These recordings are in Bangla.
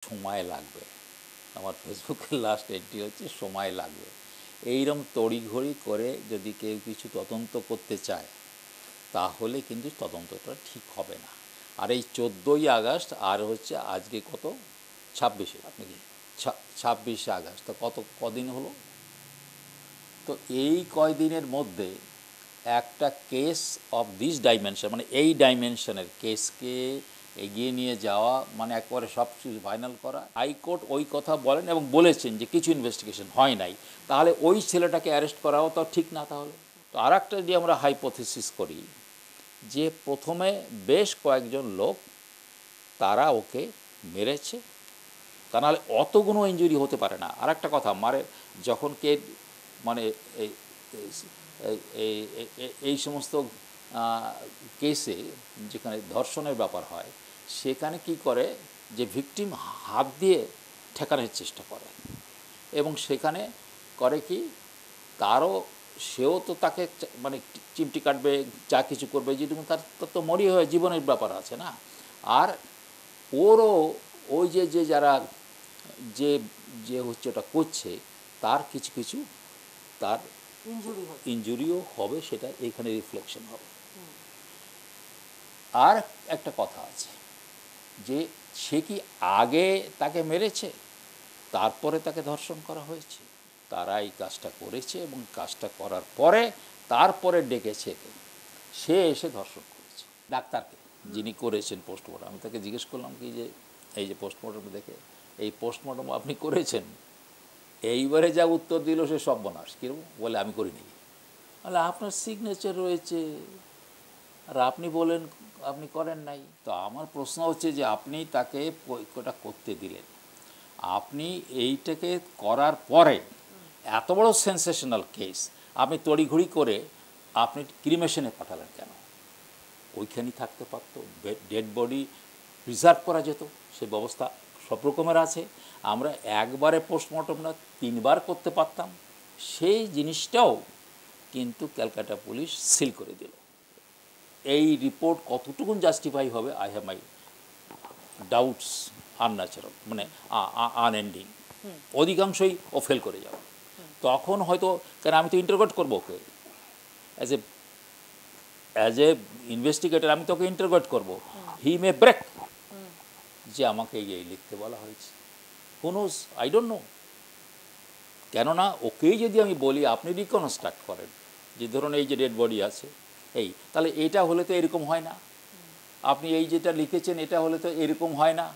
সময় লাগবে। আমার ফেসবুকের লাস্ট এন্ট্রি হচ্ছে সময় লাগবে। এইরকম তড়িঘড়ি করে যদি কেউ কিছু তদন্ত করতে চায় তাহলে কিন্তু তদন্তটা ঠিক হবে না। আর এই 14ই আগস্ট আর হচ্ছে আজকে কত 26-এ নাকি 26শে আগস্ট, তো কদিন হলো। তো এই কয়দিনের মধ্যে একটা কেস অফ দিস ডাইমেনশন, মানে এই ডাইমেনশনের কেসকে এগিয়ে নিয়ে যাওয়া, মানে একবারে সব কিছু ফাইনাল করা। হাইকোর্ট ওই কথা বলেন এবং বলেছেন যে কিছু ইনভেস্টিগেশন হয় নাই, তাহলে ওই ছেলেটাকে অ্যারেস্ট করাও তো ঠিক না। তাহলে তো আর একটা যদি আমরা হাইপোথিসিস করি যে প্রথমে বেশ কয়েকজন লোক তারা ওকে মেরেছে, তা নাহলে অতগুলো ইনজুরি হতে পারে না। আর একটা কথা, যখন কে মানে এই সমস্ত কেসে যেখানে ধর্ষণের ব্যাপার হয় সেখানে কি করে যে ভিকটিম হাত দিয়ে ঠেকানোর চেষ্টা করে এবং সেখানে করে কি সেও তো তাকে মানে চিমটি কাটবে, যা কিছু করবে, যেটুকু তার তো মরি হয়ে জীবনের ব্যাপার আছে না। আর ওরও ওই যে যারা যে যে হচ্ছে ওটা করছে তার কিছু কিছু তার ইনজুরিও হবে, সেটা এইখানে রিফ্লেকশন হবে। আর একটা কথা আছে যে সে কি আগে তাকে মেরেছে তারপরে তাকে ধর্ষণ করা হয়েছে? তারা এই কাজটা করেছে এবং কাজটা করার পরে তারপরে ডেকেছে, সে এসে ধর্ষণ করেছে ডাক্তারকে যিনি করেছেন পোস্টমর্টম। আমি তাকে জিজ্ঞেস করলাম কি যে এই যে পোস্টমর্টম দেখে, এই পোস্টমর্টম আপনি করেছেন? এইবারে যা উত্তর দিল সে সর্বনাশ। কীরকম বলে, আমি করিনি। বলে আপনার সিগনেচার রয়েছে আর আপনি বলেন আপনি করেন নাই। তো আমার প্রশ্ন হচ্ছে যে আপনি তাকে ওটা করতে দিলেন, আপনি এইটাকে করার পরে এত বড় সেন্সেশনাল কেস আপনি তড়িঘড়ি করে আপনি ক্রিমেশনে পাঠালেন কেন? ওইখানেই থাকতে পারত, ডেড বডি প্রিজার্ভ করা যেত, সে ব্যবস্থা সব রকমের আছে। আমরা একবারে পোস্টমর্টম না 3বার করতে পারতাম, সেই জিনিসটাও কিন্তু ক্যালকাটা পুলিশ সিল করে দিল। এই রিপোর্ট কতটুকুন জাস্টিফাই হবে, I have my doubts. Unnatural, মানে আনএন্ডিং। অধিকাংশই ও ফেল করে যাবে। তখন হয়তো, কেন আমি তো ইন্টারোগেট করবো ওকে অ্যাজ এ ইনভেস্টিগেটর, আমি তোকে ইন্টারোগেট করবো। হি মে ব্রেক যে আমাকে এই লিখতে বলা হয়েছে। Who knows, I don't know. কেননা ওকেই যদি আমি বলি আপনি রিকনস্ট্রাক্ট করেন যে ধরুন এই যে ডেড বডি আছে তাহলে এটা হলে তো এরকম হয় না, আপনি এই যেটা লিখেছেন এটা হলে তো এরকম হয় না,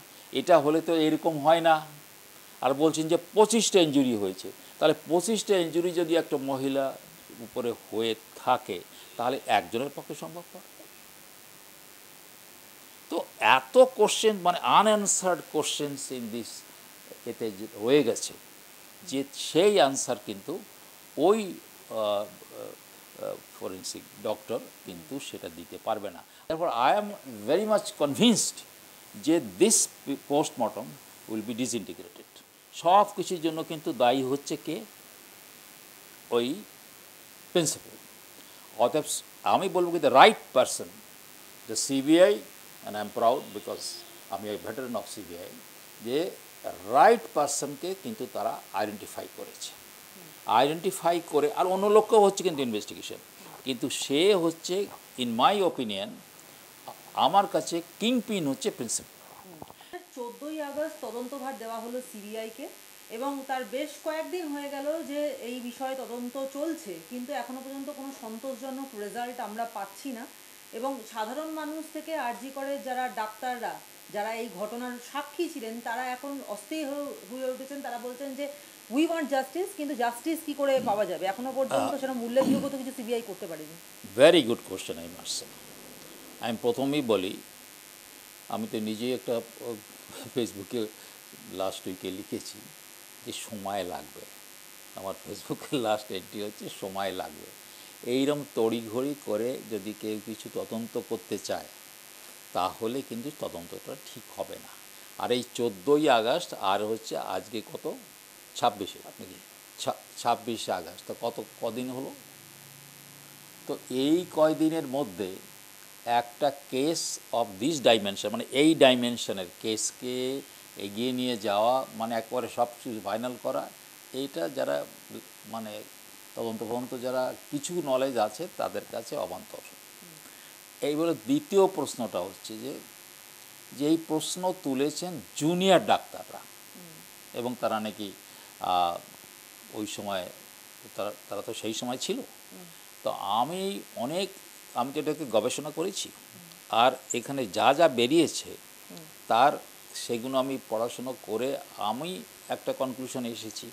এটা হলে তো এরকম হয় না। আর বলছেন যে 25টা ইনজুরি হয়েছে, তাহলে 25টা ইনজুরি যদি একটা মহিলা উপরে হয়ে থাকে তাহলে একজনের পক্ষে সম্ভব না। তো এত কোশ্চেন, মানে আনঅ্যান্সার্ড কোশ্চেন্স ইন দিস এতে রয়ে গেছে যে সেই আনসার কিন্তু ওই ফরেন্সিক ডক্টর কিন্তু সেটা দিতে পারবে না। তারপর I am very much convinced যে this postmortem will be disintegrated. সব কিছুর জন্য কিন্তু দায়ী হচ্ছে কে? ওই প্রিন্সিপাল। অতএব আমি বলবো কি the right person, the CBI, and I am proud because আমি ভেটারান অফ সিবিআই, যে রাইট পারসনকে কিন্তু তারা আইডেন্টিফাই করেছে। আইডেন্টিফাই করে আর অন্য লোকও হচ্ছে কিন্তু ইনভেস্টিগেশন, কিন্তু সে হচ্ছে ইন মাই ওপিনিয়ন আমার কাছে কিংপিন হচ্ছে প্রিন্সিপাল। 14ই আগস্ট তদন্তভার দেওয়া হলো সিবিআইকে এবং তার বেশ কয়েকদিন হয়ে গেল যে এই বিষয়ে তদন্ত চলছে, কিন্তু এখনো পর্যন্ত কোনো সন্তোষজনক রেজাল্ট আমরা পাচ্ছি না। এবং সাধারণ মানুষ থেকে আরজি করে যারা ডাক্তাররা যারা এই ঘটনার সাক্ষী ছিলেন তারা এখন অস্থির হয়ে উঠেছেন। তারা বলছেন যে উই ওয়ান্ট জাস্টিস, কিন্তু জাস্টিস কি করে পাওয়া যাবে? এখনো পর্যন্ত সেরকম উল্লেখযোগ্য তো কিছু সিবিআই করতে পারেনি। Very good question I must say. আমি প্রথমেই বলি, আমি তো নিজেই একটা ফেসবুকে লাস্ট উইকে লিখেছি যে সময় লাগবে। আমার ফেসবুকের লাস্ট এন্ট্রি হচ্ছে সময় লাগবে। এইরকম তড়িঘড়ি করে যদি কেউ কিছু তদন্ত করতে চায় তাহলে কিন্তু তদন্তটা ঠিক হবে না। আর এই 14ই আগস্ট আর হচ্ছে আজকে কত 26-এ নাকি 26শে আগস্ট, তো কদিন হলো। তো এই কয়দিনের মধ্যে একটা কেস অফ দিস ডাইমেনশন, মানে এই ডাইমেনশনের কেসকে এগিয়ে নিয়ে যাওয়া, মানে একবারে সব কিছু ফাইনাল করা, এইটা যারা মানে তদন্ত যারা কিছু নলেজ আছে তাদের কাছে অবান্তর। এইবারে দ্বিতীয় প্রশ্নটা হচ্ছে যে যেই প্রশ্ন তুলেছেন জুনিয়র ডাক্তাররা, এবং তারা নাকি ওই সময় তারা তো সেই সময় ছিল। তো আমি তো এটাকে গবেষণা করেছি, আর এখানে যা যা বেরিয়েছে সেগুলো আমি পড়াশুনো করে আমি একটা কনক্লুশনে এসেছি।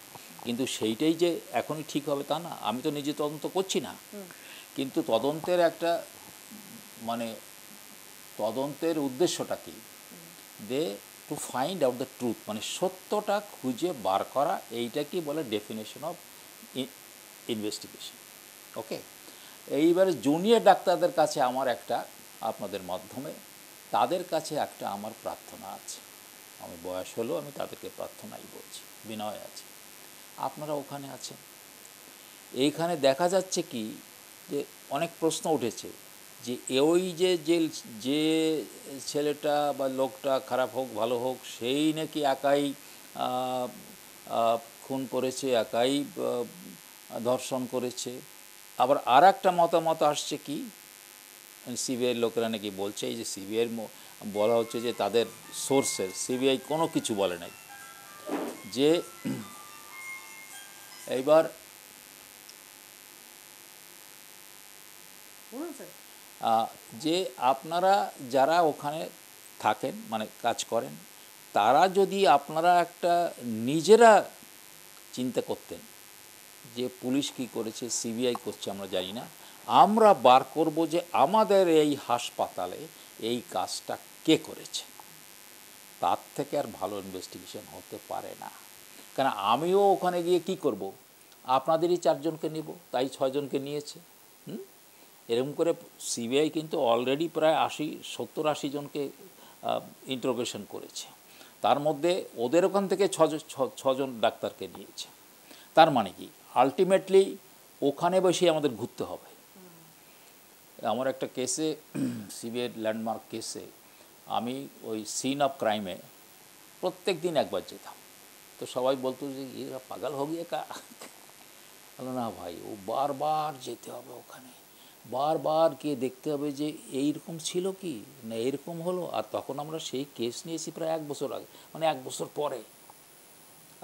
কিন্তু সেইটাই যে এখনই ঠিক হবে তা না। আমি তো নিজে তদন্ত করছি না, কিন্তু তদন্তের একটা মানে তদন্তের উদ্দেশ্যটা কি, to find out the truth, মানে সত্যটা খুঁজে বার করা, এইটা কি বলে ডেফিনেশন অফ ইনভেস্টিগেশন। ওকে, এইবারে জুনিয়র ডাক্তারদের কাছে আমার একটা, আপনাদের মাধ্যমে তাদের কাছে একটা আমার প্রার্থনা আছে। আমি বয়স হলেও আমি তাদেরকে প্রার্থনাই বলছি, বিনয় আছে। আপনারা ওখানে আছেন, এইখানে দেখা যাচ্ছে কি যে অনেক প্রশ্ন উঠেছে যে ওই যে ছেলেটা বা লোকটা, খারাপ হোক ভালো হোক, সেই নাকি একাই খুন করেছে, একাই ধর্ষণ করেছে। আবার আর একটা মতামত আসছে কি, সিবিআইয়ের লোকেরা নাকি বলছে, এই যে সিবিআইয়ের বলা হচ্ছে যে তাদের সোর্সের, সিবিআই কোনো কিছু বলে নাই, যে এইবার যে আপনারা যারা ওখানে থাকেন, মানে কাজ করেন, তারা যদি আপনারা একটা নিজেরা চিন্তা করতেন যে পুলিশ কি করেছে, সিবিআই করছে আমরা জানি না, আমরা বার করব যে আমাদের এই হাসপাতালে এই কাজটা কে করেছে, তার থেকে আর ভালো ইনভেস্টিগেশন হতে পারে না। কারণ আমিও ওখানে গিয়ে কি করব, আপনাদেরই 4 জনকে নেব, তাই 6 জনকে নিয়েছে। এরকম করে সিবিআই কিন্তু অলরেডি প্রায় 70-80 জনকে ইন্টারোগেশন করেছে, তার মধ্যে ওদের ওখান থেকে 6 জন ডাক্তারকে নিয়েছে। তার মানে কি, আলটিমেটলি ওখানে বসে আমাদের ঘুরতে হবে। আমার একটা কেসে, সিবিআই ল্যান্ডমার্ক কেসে, আমি ওই সিন অফ ক্রাইমে প্রত্যেক দিন একবার যেতাম। তো সবাই বলতো যে এরা পাগল হয়ে গিয়ে কা, বলো না ভাই, ও বারবার যেতে হবে ওখানে, বারবার গিয়ে দেখতে হবে যে এইরকম ছিল কি না এরকম হলো। আর তখন আমরা সেই কেস নিয়েছি প্রায় 1 বছর আগে, মানে 1 বছর পরে।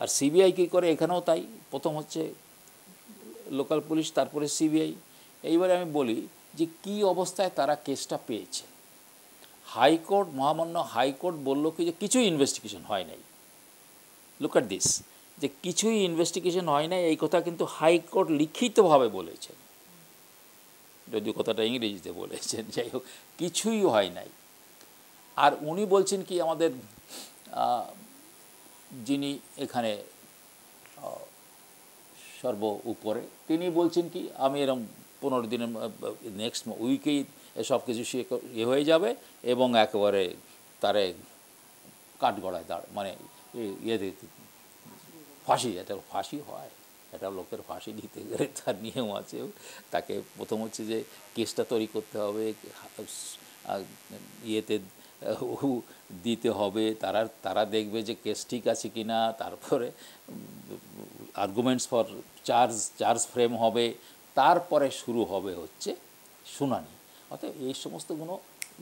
আর সিবিআই কী করে এখানেও তাই, প্রথম হচ্ছে লোকাল পুলিশ, তারপরে সিবিআই। এইবারে আমি বলি যে কী অবস্থায় তারা কেসটা পেয়েছে। হাইকোর্ট, মহামান্য হাইকোর্ট বললো কি যে কিছুই ইনভেস্টিগেশন হয় নাই। লুক অ্যাট দিস, যে কিছুই ইনভেস্টিগেশন হয় নাই, এই কথা কিন্তু হাইকোর্ট লিখিতভাবে বলেছে, যদিও কথাটা ইংরেজিতে বলেছেন, যাই হোক কিছুই হয় নাই। আর উনি বলছেন কি, আমাদের যিনি এখানে সর্ব উপরে, তিনি বলছেন কি আমি এরকম 15 দিনের নেক্সট উইকেই সব কিছু হয়ে যাবে, এবং একেবারে তারে কাঠগড়ায় মানে ইয়েতে ফাঁসি, এটা ফাঁসি হয়, এটা লোকের ফাঁসি দিতে গেলে তার নিয়ম আছে। তাকে প্রথম হচ্ছে যে কেসটা তৈরি করতে হবে, ইয়েতে দিতে হবে, তারা দেখবে যে কেস ঠিক আছে কি না, তারপরে আর্গুমেন্টস ফর চার্জ ফ্রেম হবে, তারপরে শুরু হবে হচ্ছে শুনানি। অর্থাৎ এই সমস্ত কোনো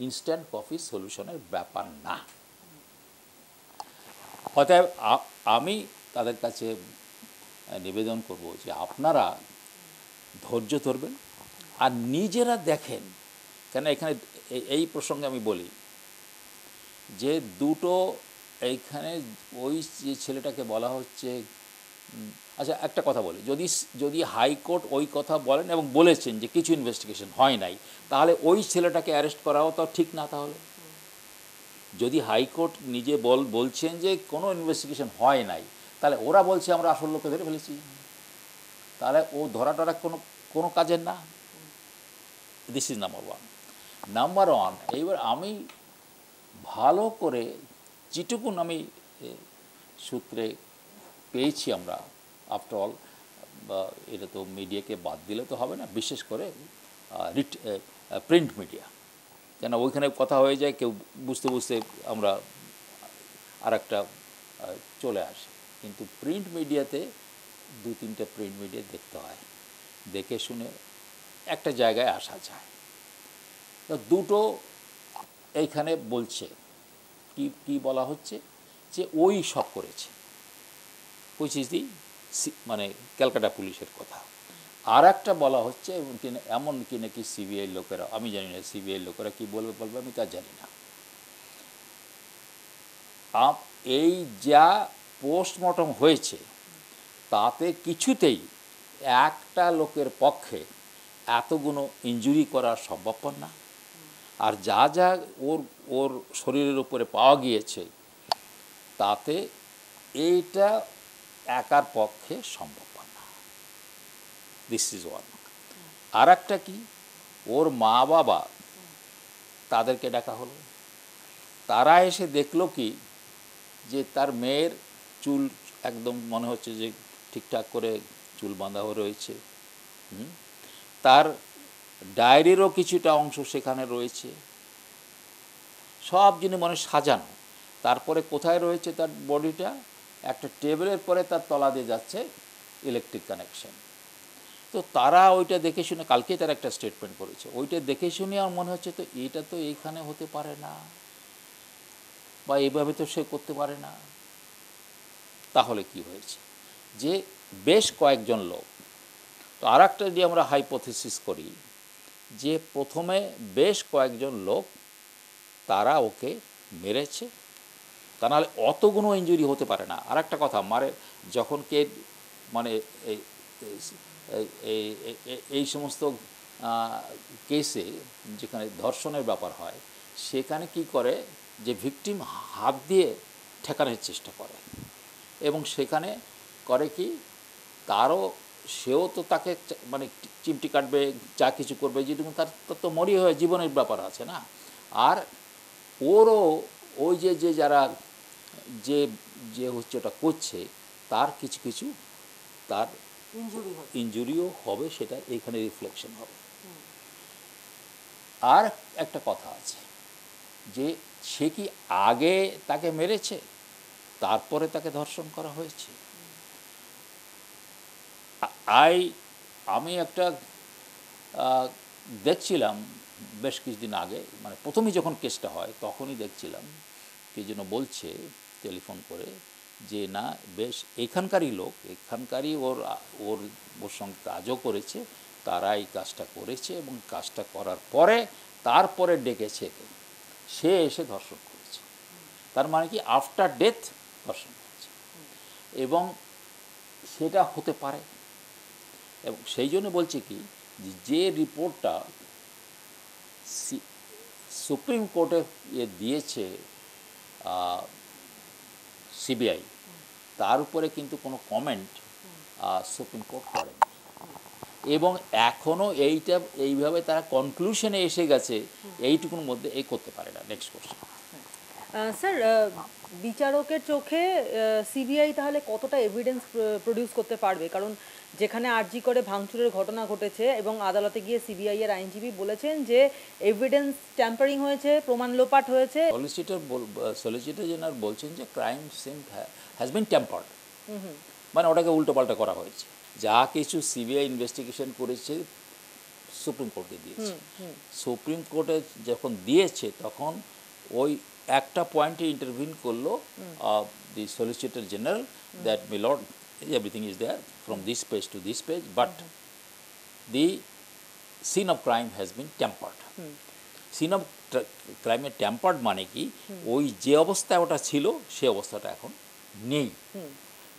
ইনস্ট্যান্ট কফি সলিউশনের ব্যাপার না। অতএব আমি তাদের কাছে নিবেদন করব যে আপনারা ধৈর্য ধরবেন আর নিজেরা দেখেন। কেন এখানে এই প্রসঙ্গে আমি বলি যে দুটো এইখানে ওই যে ছেলেটাকে বলা হচ্ছে, আচ্ছা একটা কথা বলি, যদি হাইকোর্ট ওই কথা বলেন এবং বলেছেন যে কিছু ইনভেস্টিগেশন হয় নাই, তাহলে ওই ছেলেটাকে অ্যারেস্ট করাও তো ঠিক না। তাহলে যদি হাইকোর্ট নিজে বলছেন যে কোনো ইনভেস্টিগেশন হয় নাই, তাহলে ওরা বলছে আমরা আসল লোককে ধরে ফেলেছি, তাহলে ও ধরাটা কোনো কাজের না। This is number one. এইবার আমি ভালো করে যেটুকুন আমি সূত্রে পেয়েছি, আমরা আফটার অল, এটা তো মিডিয়াকে বাদ দিলে তো হবে না, বিশেষ করে প্রিন্ট মিডিয়া, কেন ওইখানে কথা হয়ে যায়, কেউ বুঝতে বুঝতে আমরা আর একটা চলে আসে। কিন্তু প্রিন্ট মিডিয়াতে 2-3টে প্রিন্ট মিডিয়া দেখতে হয়, দেখে শুনে একটা জায়গায় আসা যায়। তো দুটো এইখানে বলছে কি কি বলা হচ্ছে যে ওই সব করেছে, হুইচ ইজ দি মানে ক্যালকাটা পুলিশের কথা। আর একটা বলা হচ্ছে এমন কি নাকি সিবিআই লোকেরা, আমি জানি না সিবিআই লোকেরা কি বলবে আমি তা জানি না, এই যা পোস্টমর্টম হয়েছে তাতে কিছুতেই একটা লোকের পক্ষে এতগুলো ইনজুরি করা সম্ভবপর না। আর যা যা ওর ওর শরীরের উপরে পাওয়া গিয়েছে তাতে এইটা একার পক্ষে সম্ভবপর না। This is one. আর একটা কি, ওর মা বাবা তাদেরকে ডাকা হলো, তারা এসে দেখলো কি যে তার মেয়ের চুল একদম মনে হচ্ছে যে ঠিকঠাক করে চুল বাঁধা রয়েছে, তার ডায়েরিরও কিছুটা অংশ সেখানে রয়েছে, সব জিনিস মনে সাজানো। তারপরে কোথায় রয়েছে তার বডিটা, একটা টেবিলের পরে তার তলা দিয়ে যাচ্ছে ইলেকট্রিক কানেকশন। তো তারা ওইটা দেখে শুনে, কালকে তারা একটা স্টেটমেন্ট করেছে, ওইটা দেখে শুনে আমার মনে হচ্ছে তো এটা তো এইখানে হতে পারে না, বা এইভাবে তো সে করতে পারে না। তাহলে কি হয়েছে যে বেশ কয়েকজন লোক, তো আর একটা যদি আমরা হাইপোথিসিস করি যে প্রথমে বেশ কয়েকজন লোক তারা ওকে মেরেছে, তা নাহলে অতগুলো ইনজুরি হতে পারে না। আর একটা কথা, মারে যখন কে মানে এই সমস্ত কেসে যেখানে ধর্ষণের ব্যাপার হয় সেখানে কি করে যে ভিকটিম হাত দিয়ে ঠেকানোর চেষ্টা করে, এবং সেখানে করে কি তারও সেও তো তাকে মানে চিমটি কাটবে, যা কিছু করবে, যেটুকু তার তো মরিয়া হয়ে জীবনের ব্যাপার আছে না। আর ওরও ওই যে যে যারা যে যে হচ্ছে ওটা করছে তার কিছু কিছু তার ইনজুরিও হবে, সেটা এইখানে রিফ্লেকশন হবে। আর একটা কথা আছে যে সে কি আগে তাকে মেরেছে তারপরে তাকে ধর্ষণ করা হয়েছে? আমি একটা দেখছিলাম বেশ কিছুদিন আগে, মানে প্রথমেই যখন কেসটা হয় তখনই দেখছিলাম কে যেন বলছে টেলিফোন করে যে না বেশ এখানকারই লোক, এখানকারই ওর ওর ওর সঙ্গে কাজও করেছে, তারা এই কাজটা করেছে এবং কাজটা করার পরে তারপরে ডেকেছে, সে এসে ধর্ষণ করেছে। তার মানে কি আফটার ডেথ ধর্ষণ করেছে, এবং সেটা হতে পারে। এবং সেই জন্য বলছে কি যে রিপোর্টটা সুপ্রিম কোর্টে দিয়েছে সিবিআই, তার উপরে কিন্তু কোনো কমেন্ট সুপ্রিম কোর্ট করেনি, এবং এখনও এইভাবে তারা কনক্লুশনে এসে গেছে এইটুকুর মধ্যে এই করতে পারে না। Next question. স্যার, বিচারকের চোখে সিবিআই তাহলে কতটা এভিডেন্স প্রডিউস করতে পারবে? কারণ যেখানে আরজি করে ভাঙচুরের ঘটনা ঘটেছে এবং আদালতে গিয়ে সিবিআই এর আইনজীবী বলেছেন যে এভিডেন্স ট্যাম্পারিং হয়েছে, প্রমাণ লোপাট হয়েছে। সলিসিটর জেনারেল বলছেন যে crime scene has been tampered, মানে ওটাকে উল্টোপাল্টা করা হয়েছে। যা কিছু সিবিআই ইনভেস্টিগেশন করেছে সুপ্রিম কোর্টে দিয়েছে, সুপ্রিম কোর্টে যখন দিয়েছে তখন ওই একটা পয়েন্টে ইন্টারভিউ করলো the solicitor general that my lord everything is there from this page to this page, but the scene of crime has been tampered. Scene of ক্রাইমের ট্যাম্পার্ড মানে কি ওই যে অবস্থায় ওটা ছিল সে অবস্থাটা এখন নেই।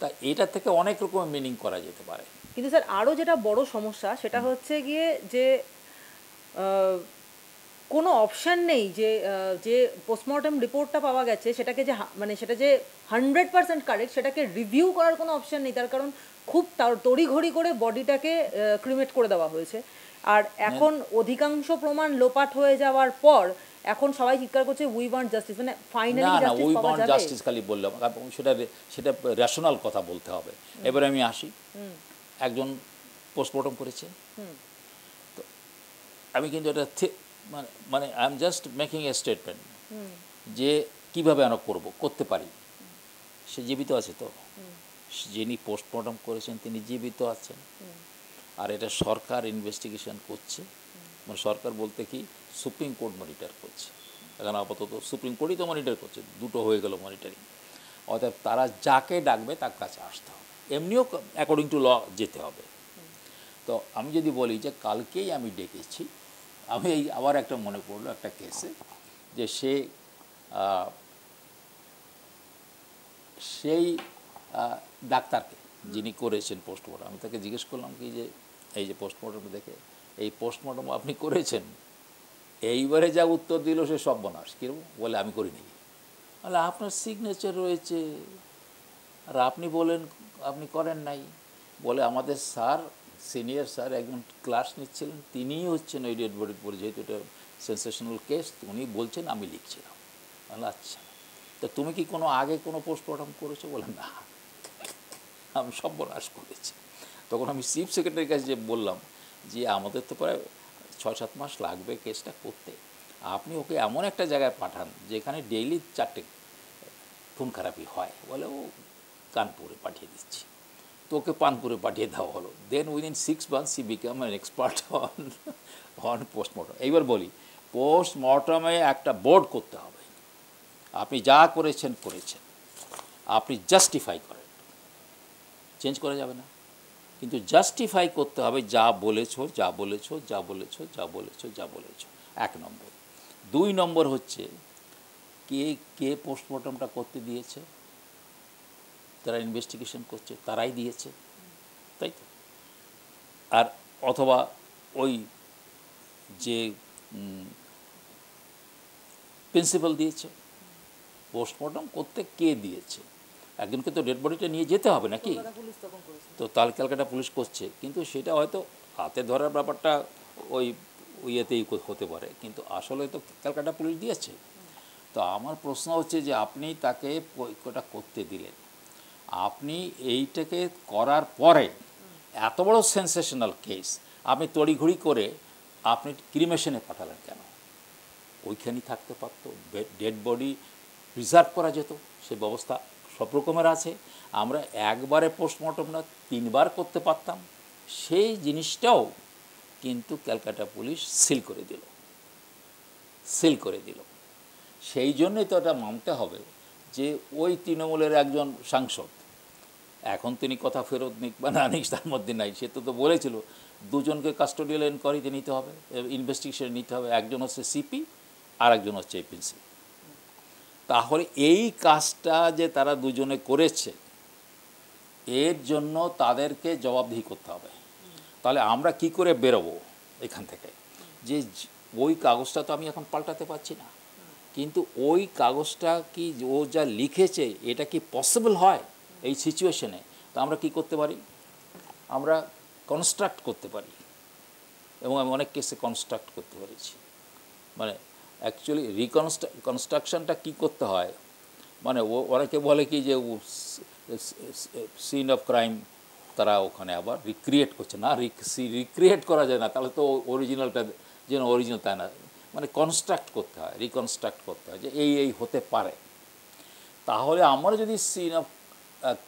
তা এটা থেকে অনেক রকমের মিনিং করা যেতে পারে। কিন্তু স্যার আরও যেটা বড় সমস্যা সেটা হচ্ছে গিয়ে যে কোনো অপশান নেই যে যে পোস্টমর্টম রিপোর্টটা পাওয়া গেছে সেটাকে যে মানে সেটা যে 100% কারেক্ট সেটাকে রিভিউ করার কোনো অপশান নেই, তার কারণ খুব তড়িঘড়ি করে বডিটাকে ক্রিমেট করে দেওয়া হয়েছে। আর এখন অধিকাংশ প্রমাণ লোপাট হয়ে যাওয়ার পর এখন সবাই চিৎকার করছে উই ওয়ান্ট জাস্টিস, মানে ফাইনালি জাস্টিস পাওয়া যাবে। জাস্টিস খালি বললাম, সেটা রেশনাল কথা বলতে হবে। এবারে আমি আসি, একজন পোস্টমর্টম করেছে, তো আমি কিন্তু এটা মানে I am just making A statement যে কীভাবে আমরা করতে পারি। সে জীবিত আছে তো, যিনি পোস্টমর্টম করেছেন তিনি জীবিত আছেন, আর এটা সরকার ইনভেস্টিগেশন করছে। মানে সরকার বলতে কি, সুপ্রিম কোর্ট মনিটর করছে এখন আপাতত, সুপ্রিম কোর্টই তো মনিটর করছে, দুটো হয়ে গেল মনিটরিং। অতএব তারা যাকে ডাকবে তার কাছে আসতে হবে, এমনিও অ্যাকর্ডিং টু ল যেতে হবে। তো আমি যদি বলি যে কালকেই আমি ডেকেছি, আমি এই আবার একটা মনে পড়লো একটা কেসে, যে সেই ডাক্তারকে যিনি করেছেন পোস্টমর্টম, আমি তাকে জিজ্ঞেস করলাম কি যে এই যে পোস্টমর্টম দেখে, এই পোস্টমর্টম আপনি করেছেন? এইবারে যা উত্তর দিল সে সর্বনাশ। কিরকম বলে, আমি করিনি। বলে আপনার সিগনেচার রয়েছে, আর আপনি বলেন আপনি করেন নাই। বলে আমাদের স্যার, সিনিয়র স্যার একজন ক্লাস নিচ্ছিলেন, তিনিই হচ্ছেন ওই ডেড বডির পরে, যেহেতু এটা সেন্সেশনাল কেস, উনি বলছেন আমি লিখছিলাম। বলে আচ্ছা, তো তুমি কি কোনো আগে কোনো পোস্টমর্টম করেছো? বলে না, আমি সর্বনাশ করেছি। তখন আমি চিফ সেক্রেটারির কাছে যে বললাম যে আমাদের তো প্রায় 6-7 মাস লাগবে কেসটা করতে, আপনি ওকে এমন একটা জায়গায় পাঠান যেখানে ডেইলি 4টে খুন খারাপি হয়। বলে ও কানপুরে পাঠিয়ে দিচ্ছি। তো ওকে কানপুরে পাঠিয়ে দেওয়া হলো। Then within 6 months he became an expert on postmortem. এইবার বলি, পোস্টমর্টমে একটা বোর্ড করতে হবে, আপনি যা করেছেন করেছেন, আপনি জাস্টিফাই করেন, চেঞ্জ করা যাবে না, কিন্তু জাস্টিফাই করতে হবে যা বলেছো যা বলেছো যা বলেছো যা বলেছো যা বলেছো, 1 নম্বর। 2 নম্বর হচ্ছে কে কে পোস্টমর্টমটা করতে দিয়েছে, যারা ইনভেস্টিগেশন করছে তারাই দিয়েছে, তাই তো? আর অথবা ওই যে প্রিন্সিপাল দিয়েছে, পোস্টমর্টম করতে কে দিয়েছে? একজনকে তো ডেড বডিটা নিয়ে যেতে হবে নাকি? তো তাহলে ক্যালকাটা পুলিশ করছে, কিন্তু সেটা হয়তো হাতে ধরার ব্যাপারটা ওই ইয়েতেই হতে পারে, কিন্তু আসলে তো ক্যালকাটা পুলিশ দিয়েছে। তো আমার প্রশ্ন হচ্ছে যে আপনি তাকে ওটা করতে দিলেন, আপনি এইটাকে করার পরে এত বড় সেন্সেশনাল কেস আপনি তড়িঘড়ি করে আপনি ক্রিমেশনে পাঠালেন কেন? ওইখানেই থাকতে পারত, ডেড বডি প্রিজার্ভ করা যেত, সে ব্যবস্থা সব রকমের আছে। আমরা একবারে পোস্টমর্টম না 3 বার করতে পারতাম, সেই জিনিসটাও কিন্তু ক্যালকাটা পুলিশ সিল করে দিল, সিল করে দিল। সেই জন্যই তো এটা মানতে হবে যে ওই তৃণমূলের একজন সাংসদ, এখন তিনি কথা ফেরত নিক বা না নিক তার মধ্যে নাই, সে তো বলেছিল 2 জনকে কাস্টোডিয়াল এনকোয়ারিতে নিতে হবে, ইনভেস্টিগেশন নিতে হবে, একজন হচ্ছে সিপি আর একজন হচ্ছে এপিসি। তাহলে এই কাজটা যে তারা 2 জনে করেছে, এর জন্য তাদেরকে জবাবদিহি করতে হবে। তাহলে আমরা কি করে বেরোবো এখান থেকে? যে ওই কাগজটা তো আমি এখন পাল্টাতে পারছি না, কিন্তু ওই কাগজটা কি ও যা লিখেছে এটা কি পসিবল হয় এই সিচুয়েশনে? তো আমরা কি করতে পারি? আমরা কনস্ট্রাক্ট করতে পারি, এবং আমি অনেক কেসে কনস্ট্রাক্ট করতে পেরেছি। মানে অ্যাকচুয়ালি কনস্ট্রাকশনটা কী করতে হয়, মানে অনেকে বলে কি যে সিন অফ ক্রাইম তারা ওখানে আবার রিক্রিয়েট করছে না, রিক্রিয়েট করা যায় না, তাহলে তো অরিজিনালটা যেন অরিজিনাল তাই না, মানে কনস্ট্রাক্ট করতে হয়, রিকনস্ট্রাক্ট করতে হয় যে এই হতে পারে। তাহলে আমরা যদি সিন অফ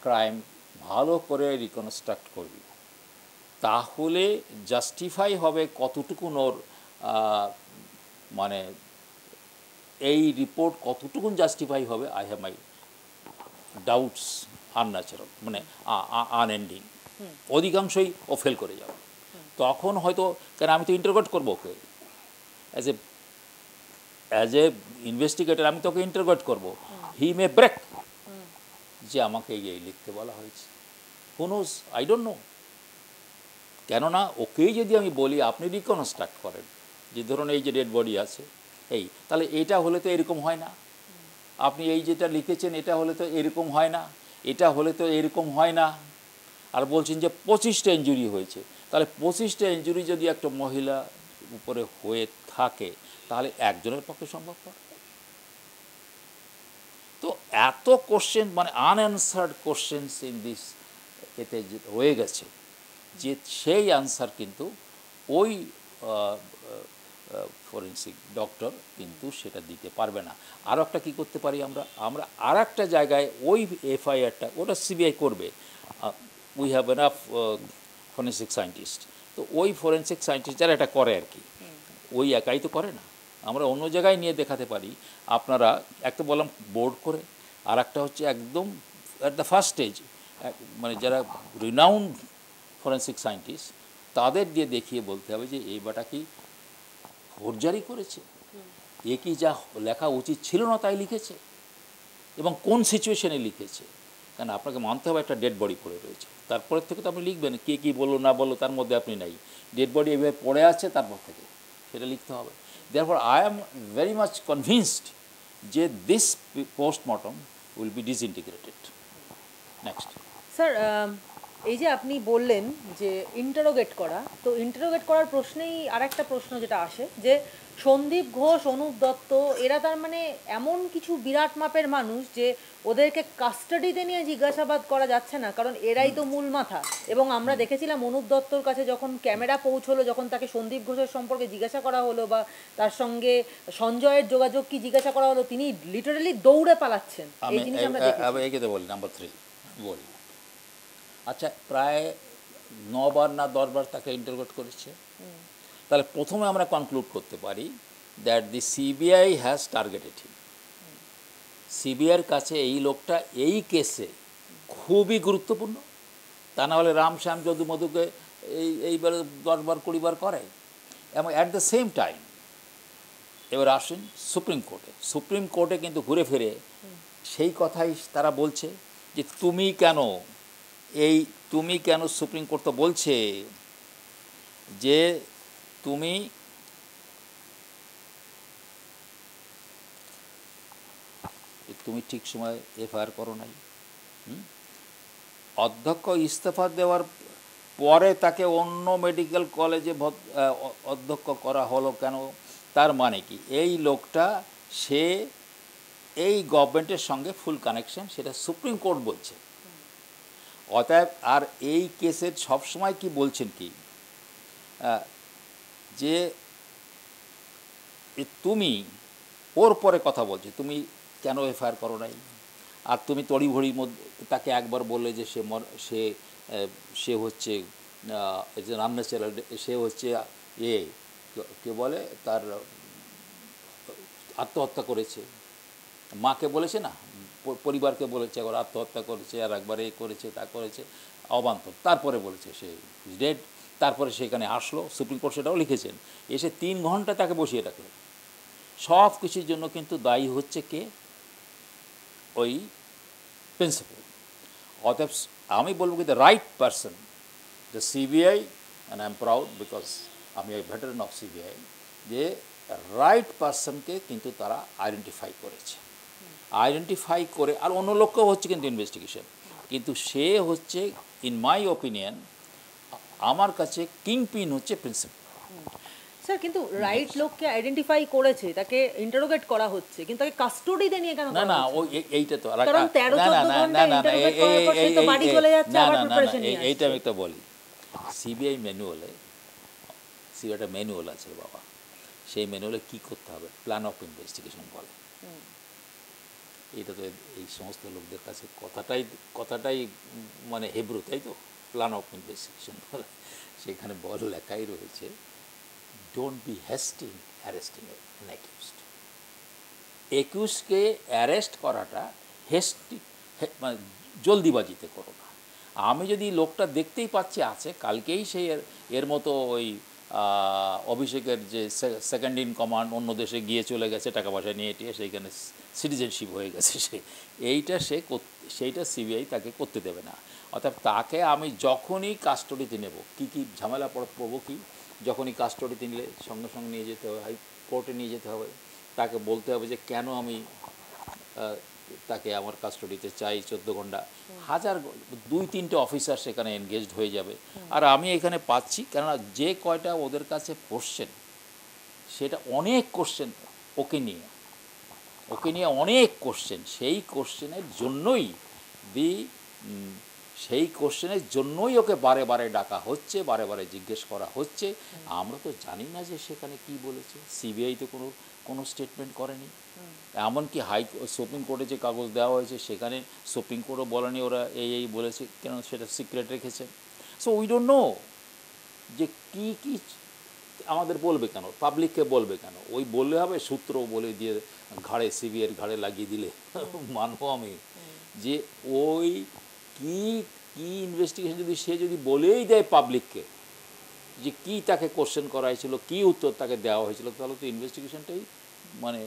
ক্রাইম ভালো করে রিকনস্ট্রাক্ট করি, তাহলে জাস্টিফাই হবে কতটুকুন ওর মানে এই রিপোর্ট কতটুকুন জাস্টিফাই হবে। I have my doubts, unnatural, মানে আনএন্ডিং, অধিকাংশই ও ফেল করে যাবে। তখন হয়তো, কেন আমি তো ইন্টারোগেট করবো ওকে অ্যাজ এ ইনভেস্টিগেটর, আমি তোকে ইন্টারোগেট করবো, হি মে ব্রেক, যে আমাকে এই লিখতে বলা হয়েছে, who knows, I don't know. কেননা ওকেই যদি আমি বলি আপনি রিকনস্ট্রাক্ট করেন, যে ধরুন এই যে ডেড বডি আছে, এই তাহলে এটা হলে তো এরকম হয় না, আপনি এই যেটা লিখেছেন এটা হলে তো এরকম হয় না, এটা হলে তো এরকম হয় না, আর বলছেন যে 25টা ইনজুরি হয়েছে, তাহলে 25টা ইনজুরি যদি একটা মহিলা উপরে হয়ে থাকে তাহলে একজনের পক্ষে সম্ভবপর। তো এত কোশ্চেন, মানে আনঅ্যান্সার্ড কোশ্চেন্স ইন দিস এতে রয়ে গেছে, যে সেই আনসার কিন্তু ওই ফরেন্সিক ডক্টর, কিন্তু সেটা দিতে পারবে না। আরও একটা কী করতে পারি আমরা, আমরা আর একটা জায়গায় ওই এফআইআরটা ওটা সিবিআই করবে, we have enough forensic scientist, তো ওই ফরেন্সিক সায়েন্টিস্ট যারা এটা করে আর কি, ওই একাই তো করে না, আমরা অন্য জায়গায় নিয়ে দেখাতে পারি। আপনারা একটা বললাম বোর্ড করে, আর একটা হচ্ছে একদম অ্যাট দ্য ফার্স্ট স্টেজ, মানে যারা রিনাউন্ড ফরেন্সিক সায়েন্টিস্ট তাদের দিয়ে দেখিয়ে বলতে হবে যে এই বাটা কি ফোর্জারি করেছে, এ কি যা লেখা উচিত ছিল না তাই লিখেছে, এবং কোন সিচুয়েশনে লিখেছে। কারণ আপনাকে মানতে হবে একটা ডেড বডি পড়ে রয়েছে, তারপরের থেকে তো আপনি লিখবেন কে কী বললো না বললো, তার মধ্যে আপনি নাই, ডেড বডি এভাবে পড়ে আছে তারপর থেকে সেটা লিখতে হবে। Therefore I am very much convinced যে this postmortem will be disintegrated. Next sir, এই যে আপনি বললেন যে ইন্টারোগেট করা, তো ইন্টারোগেট করার প্রশ্নেই আরেকটা প্রশ্ন যেটা আসে যে সন্দীপ ঘোষ, অনুপ দত্ত এরা তার মানে এমন কিছু বিরাট মাপের মানুষ যে ওদেরকে কাস্টাডিতে নিয়ে জিজ্ঞাসাবাদ করা যাচ্ছে না, কারণ এরাই তো মূল মাথা। এবং আমরা দেখেছিলাম অনুপ দত্তর কাছে যখন ক্যামেরা পৌঁছলো, যখন তাকে সন্দীপ ঘোষের সম্পর্কে জিজ্ঞাসা করা হলো বা তার সঙ্গে সঞ্জয়ের যোগাযোগ কি জিজ্ঞাসা করা হলো, তিনি লিটারালি দৌড়ে পালাচ্ছেন। এই জিনিস আমরা দেখেছি। বলি নাম্বার 3 বলি, আচ্ছা প্রায় 9 বার না 10 বার তাকে ইন্টারোগেট করেছে, তাহলে প্রথমে আমরা কনক্লুড করতে পারি that the CBI has targeted him. সিবিআইয়ের কাছে এই লোকটা এই কেসে খুবই গুরুত্বপূর্ণ, তা না হলে রাম শ্যাম যদু মধুকে এইবারে 10 বার 20 বার করে। এবং অ্যাট দ্য সেম টাইম এবার আসেন সুপ্রিম কোর্টে, সুপ্রিম কোর্টে কিন্তু ঘুরে ফিরে সেই কথাই তারা বলছে যে তুমি কেন সুপ্রিম কোর্ট তো বলছে যে তুমি ঠিক সময় এফআইআর করো নাই, অধ্যক্ষ ইস্তফা দেওয়ার পরে তাকে অন্য মেডিকেল কলেজে অধ্যক্ষ করা হলো কেন, তার মানে কি এই লোকটা সে এই গভর্নমেন্টের সঙ্গে ফুল কানেকশন, সেটা সুপ্রিম কোর্ট বলছে। অতএব আর এই কেসের সবসময় কি বলছেন কি যে তুমি ওর পরে কথা বলছে, তুমি কেন এফআইআর করো নাই, আর তুমি তড়িঘড়ির মধ্যে তাকে একবার বললে যে সে হচ্ছে আনন্যাচারাল, সে হচ্ছে কে বলে তার আত্মহত্যা করেছে, মাকে বলেছে না, পরিবারকে বলেছে, একবার আত্মহত্যা করেছে, আর একবার করেছে তা করেছে, অবান্তর, তারপরে বলেছে সে ডেড। তারপরে সেখানে আসলো, সুপ্রিম কোর্ট সেটাও লিখেছেন, এসে 3 ঘন্টা তাকে বসিয়ে রাখলো। সব কিছুর জন্য কিন্তু দায়ী হচ্ছে কে, ওই প্রিন্সিপাল। অতএব আমি বলবো কি the right person, the CBI, and I am proud because আমি ভেটারান অফ সিবিআই, যে রাইট পারসনকে কিন্তু তারা আইডেন্টিফাই করেছে, আইডেন্টিফাই করে, আর অন্য লোকও হচ্ছে কিন্তু ইনভেস্টিগেশন, কিন্তু সে হচ্ছে ইন মাই ওপিনিয়ন আমার কাছে কিংপিন হচ্ছে প্রিন্সিপাল। স্যার, কিন্তু রাইট লোককে আইডেন্টিফাই করেছে, তাকে ইন্টারোগেট করা হচ্ছে, কিন্তু তাকে কাস্টোডিতে নিয়ে কেন না এইটা তো কারণ 13-14 ঘন্টা ইন্টারোগেট করার পর সে তো বাড়ি চলে যাচ্ছে, আবার প্রিপারেশন নিয়ে আসছে। এইটা আমি তো বলি, সিবিআই ম্যানুয়ালে, সিবিআইটা ম্যানুয়াল আছে বাবা, সেই ম্যানুয়ালে কী করতে হবে, প্ল্যান অফ ইনভেস্টিগেশন বলে। এটা তো এই সমস্ত লোকদের কাছে কথাটাই মানে হেব্রু, তাই তো, প্ল্যান অফ ইনভেস্টিগেশন বলে, সেখানে বল লেখাই রয়েছে don't be hasty arresting an accused. অ্যাকিউজকে অ্যারেস্ট করাটা মানে জলদিবাজিতে করো না। আমি যদি লোকটা দেখতেই পাচ্ছি আছে, কালকেই সেই এর মতো ওই অভিষেকের যে সেকেন্ড ইন কমান্ড অন্য দেশে গিয়ে চলে গেছে, টাকা পয়সা নিয়ে টিয়ে সেইখানে সিটিজেনশিপ হয়ে গেছে, সেইটা সিবিআই তাকে করতে দেবে না। অর্থাৎ তাকে আমি যখনই কাস্টডিতে নেব, কী ঝামেলা পড়বো কি, যখনই কাস্টডিতে নিলে সঙ্গে সঙ্গে নিয়ে যেতে হবে, হাইকোর্টে নিয়ে যেতে হবে, তাকে বলতে হবে যে কেন আমি তাকে আমার কাস্টডিতে চাই 14 ঘন্টা, 2-3টে অফিসার সেখানে এনগেজড হয়ে যাবে। আর আমি এখানে পাচ্ছি, কেননা যে কয়টা ওদের কাছে কোশ্চেন, সেটা অনেক কোশ্চেন ওকে নিয়ে অনেক কোশ্চেন, সেই কোশ্চেনের জন্যই সেই কোশ্চেনের জন্যই ওকে বারে বারে ডাকা হচ্ছে, বারে বারে জিজ্ঞেস করা হচ্ছে। আমরা তো জানি না যে সেখানে কি বলেছে, সিবিআই তো কোনো স্টেটমেন্ট করেনি। এমনকি সুপ্রিম কোর্টে যে কাগজ দেওয়া হয়েছে সেখানে সুপ্রিম কোর্টও বলেনি ওরা এই বলেছে, কেন সেটা সিক্রেট রেখেছে। সো উই ডোন্ট নো যে কি কি আমাদের বলবে কেন, পাবলিককে বলবে কেন। ওই বললে হবে, সূত্র বলে দিয়ে ঘাড়ে সিবিআইয়ের ঘাড়ে লাগিয়ে দিলে মানবো আমি যে ওই কি কি ইনভেস্টিগেশন যদি সে যদি বলেই দেয় পাবলিককে যে কি তাকে কোশ্চেন করা হয়েছিল, কী উত্তর তাকে দেওয়া হয়েছিল, তাহলে তো ইনভেস্টিগেশনটাই মানে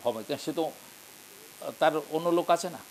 হবে, সে তো তার অন্য লোক আছে না।